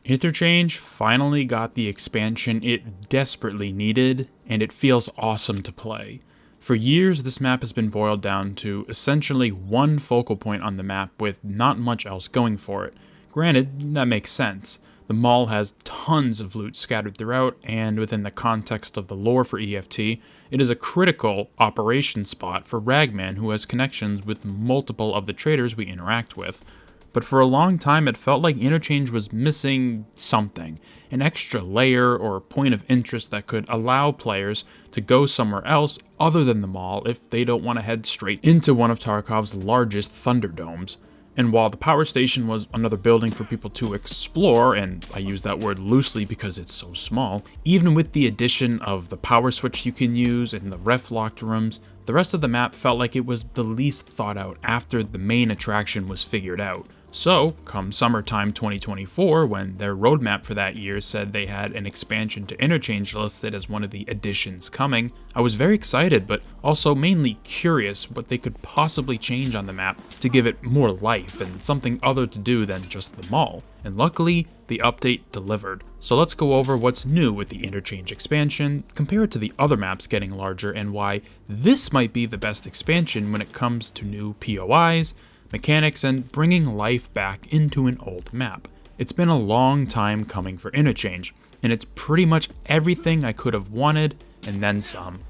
Interchange finally got the expansion it desperately needed, and it feels awesome to play. For years, this map has been boiled down to essentially one focal point on the map with not much else going for it. Granted, that makes sense. The mall has tons of loot scattered throughout, and within the context of the lore for EFT, it is a critical operation spot for Ragman, who has connections with multiple of the traders we interact with. But for a long time, it felt like Interchange was missing something, an extra layer or point of interest that could allow players to go somewhere else other than the mall if they don't want to head straight into one of Tarkov's largest Thunderdomes. And while the power station was another building for people to explore, and I use that word loosely because it's so small, even with the addition of the power switch you can use and the ref locked rooms, the rest of the map felt like it was the least thought out after the main attraction was figured out. So, come summertime 2024, when their roadmap for that year said they had an expansion to Interchange listed as one of the additions coming, I was very excited, but also mainly curious what they could possibly change on the map to give it more life and something other to do than just the mall. And luckily, the update delivered. So let's go over what's new with the Interchange expansion, compared to the other maps getting larger, and why this might be the best expansion when it comes to new POIs, mechanics, and bringing life back into an old map. It's been a long time coming for Interchange, and it's pretty much everything I could have wanted, and then some.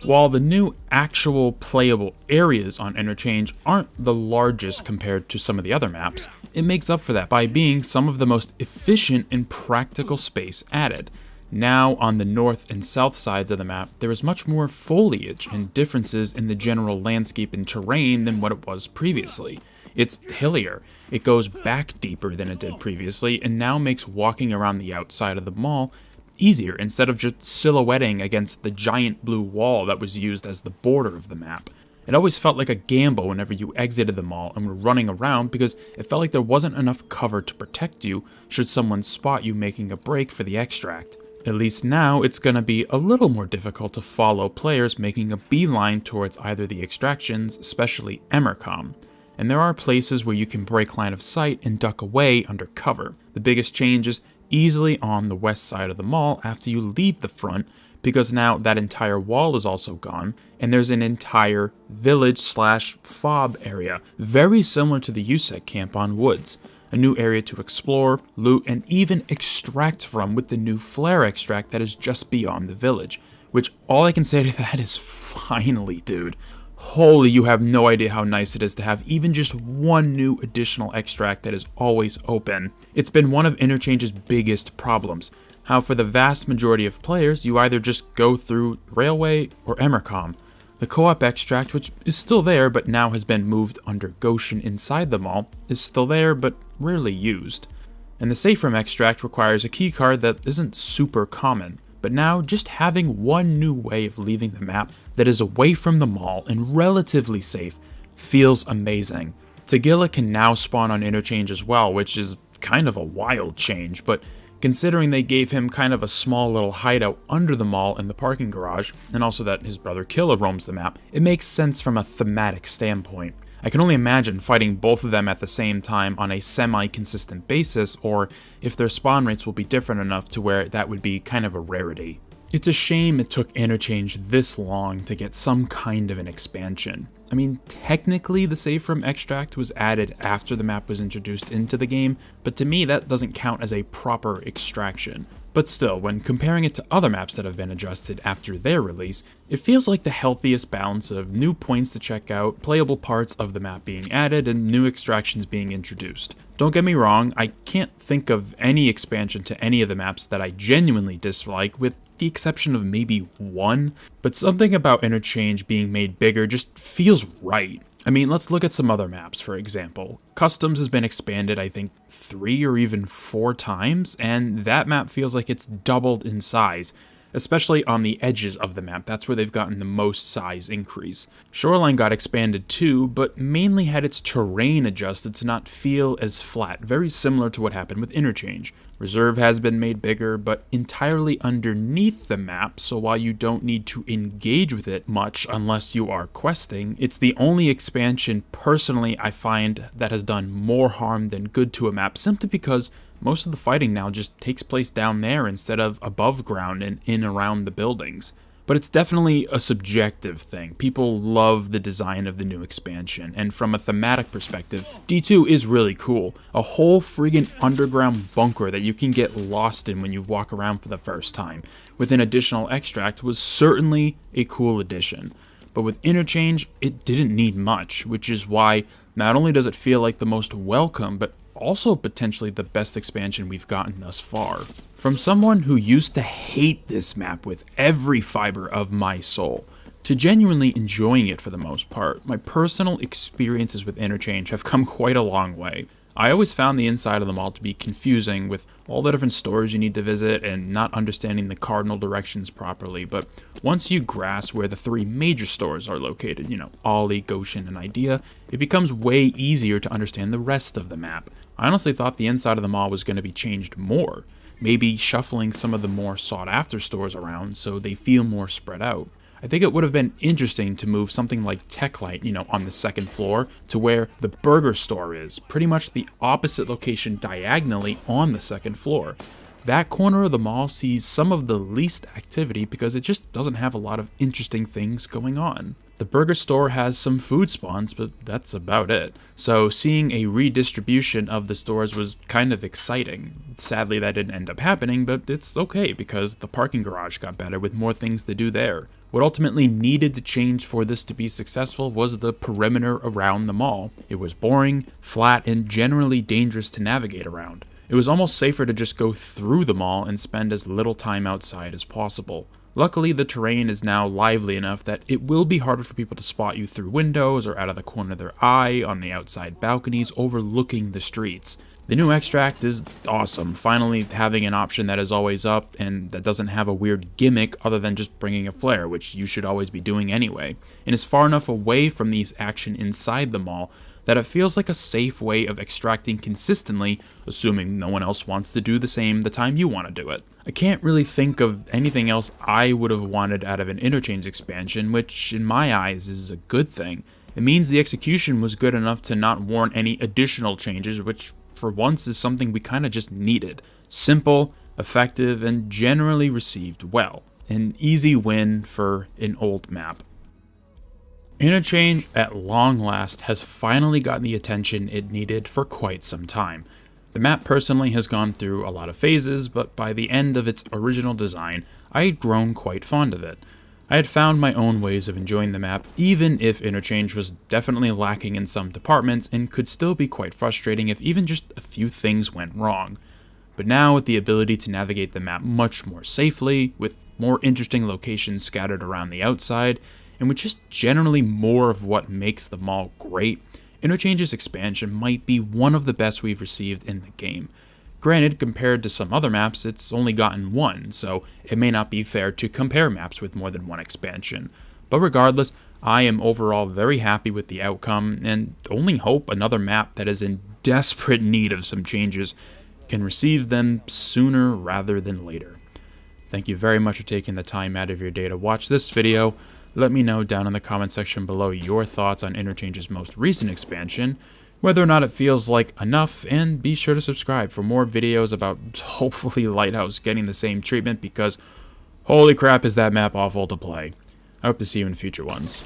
While the new actual playable areas on Interchange aren't the largest compared to some of the other maps, it makes up for that by being some of the most efficient and practical space added. Now, on the north and south sides of the map, there is much more foliage and differences in the general landscape and terrain than what it was previously. It's hillier, it goes back deeper than it did previously, and now makes walking around the outside of the mall easier instead of just silhouetting against the giant blue wall that was used as the border of the map. It always felt like a gamble whenever you exited the mall and were running around because it felt like there wasn't enough cover to protect you should someone spot you making a break for the extract. At least now, it's going to be a little more difficult to follow players making a beeline towards either the extractions, especially Emercom. And there are places where you can break line of sight and duck away under cover. The biggest change is easily on the west side of the mall after you leave the front, because now that entire wall is also gone, and there's an entire village/fob area, very similar to the USEC camp on Woods. A new area to explore, loot, and even extract from with the new flare extract that is just beyond the village. Which, all I can say to that is finally, dude. Holy, you have no idea how nice it is to have even just one new additional extract that is always open. It's been one of Interchange's biggest problems. How for the vast majority of players, you either just go through Railway or Emercom. The co-op extract, which is still there but now has been moved under Goshen inside the mall, is still there but rarely used. And the safe room extract requires a keycard that isn't super common. But now, just having one new way of leaving the map that is away from the mall and relatively safe feels amazing. Tagilla can now spawn on Interchange as well, which is kind of a wild change, but considering they gave him kind of a small little hideout under the mall in the parking garage, and also that his brother Killa roams the map, it makes sense from a thematic standpoint. I can only imagine fighting both of them at the same time on a semi-consistent basis, or if their spawn rates will be different enough to where that would be kind of a rarity. It's a shame it took Interchange this long to get some kind of an expansion. I mean, technically the safe room extract was added after the map was introduced into the game, but to me that doesn't count as a proper extraction. But still, when comparing it to other maps that have been adjusted after their release, it feels like the healthiest balance of new points to check out, playable parts of the map being added, and new extractions being introduced. Don't get me wrong, I can't think of any expansion to any of the maps that I genuinely dislike, with the exception of maybe one, but something about Interchange being made bigger just feels right. I mean, let's look at some other maps, for example. Customs has been expanded, I think, 3 or even 4 times, and that map feels like it's doubled in size. especially on the edges of the map. That's where they've gotten the most size increase. Shoreline got expanded too, but mainly had its terrain adjusted to not feel as flat, very similar to what happened with Interchange. Reserve has been made bigger, but entirely underneath the map, so while you don't need to engage with it much unless you are questing, it's the only expansion personally I find that has done more harm than good to a map, simply because most of the fighting now just takes place down there instead of above ground and in around the buildings. But it's definitely a subjective thing. People love the design of the new expansion, and from a thematic perspective, D2 is really cool. A whole friggin' underground bunker that you can get lost in when you walk around for the first time, with an additional extract, was certainly a cool addition. But with Interchange, it didn't need much, which is why not only does it feel like the most welcome, but also potentially the best expansion we've gotten thus far. From someone who used to hate this map with every fiber of my soul, to genuinely enjoying it for the most part, my personal experiences with Interchange have come quite a long way. I always found the inside of the mall to be confusing with all the different stores you need to visit and not understanding the cardinal directions properly, but once you grasp where the three major stores are located, Ollie, Goshen, and Idea, it becomes way easier to understand the rest of the map. I honestly thought the inside of the mall was going to be changed more, maybe shuffling some of the more sought-after stores around so they feel more spread out. I think it would have been interesting to move something like TechLight, on the second floor to where the burger store is, pretty much the opposite location diagonally on the second floor. That corner of the mall sees some of the least activity because it just doesn't have a lot of interesting things going on. The burger store has some food spawns, but that's about it. So seeing a redistribution of the stores was kind of exciting. Sadly, that didn't end up happening, but it's okay because the parking garage got better with more things to do there. What ultimately needed to change for this to be successful was the perimeter around the mall. It was boring, flat, and generally dangerous to navigate around. It was almost safer to just go through the mall and spend as little time outside as possible. Luckily, the terrain is now lively enough that it will be harder for people to spot you through windows or out of the corner of their eye on the outside balconies overlooking the streets. The new extract is awesome, finally having an option that is always up and that doesn't have a weird gimmick other than just bringing a flare, which you should always be doing anyway, and is far enough away from these action inside the mall that it feels like a safe way of extracting consistently, assuming no one else wants to do the same the time you want to do it. I can't really think of anything else I would have wanted out of an Interchange expansion, which in my eyes is a good thing. It means the execution was good enough to not warrant any additional changes, which for once is something we kind of just needed. Simple, effective, and generally received well. An easy win for an old map. Interchange, at long last, has finally gotten the attention it needed for quite some time. The map personally has gone through a lot of phases, but by the end of its original design, I had grown quite fond of it. I had found my own ways of enjoying the map, even if Interchange was definitely lacking in some departments and could still be quite frustrating if even just a few things went wrong. But now, with the ability to navigate the map much more safely, with more interesting locations scattered around the outside, and with just generally more of what makes the mall great, Interchange's expansion might be one of the best we've received in the game. Granted, compared to some other maps, it's only gotten one, so it may not be fair to compare maps with more than one expansion. But regardless, I am overall very happy with the outcome, and only hope another map that is in desperate need of some changes can receive them sooner rather than later. Thank you very much for taking the time out of your day to watch this video. Let me know down in the comment section below your thoughts on Interchange's most recent expansion, whether or not it feels like enough, and be sure to subscribe for more videos about hopefully Lighthouse getting the same treatment, because holy crap is that map awful to play. I hope to see you in future ones.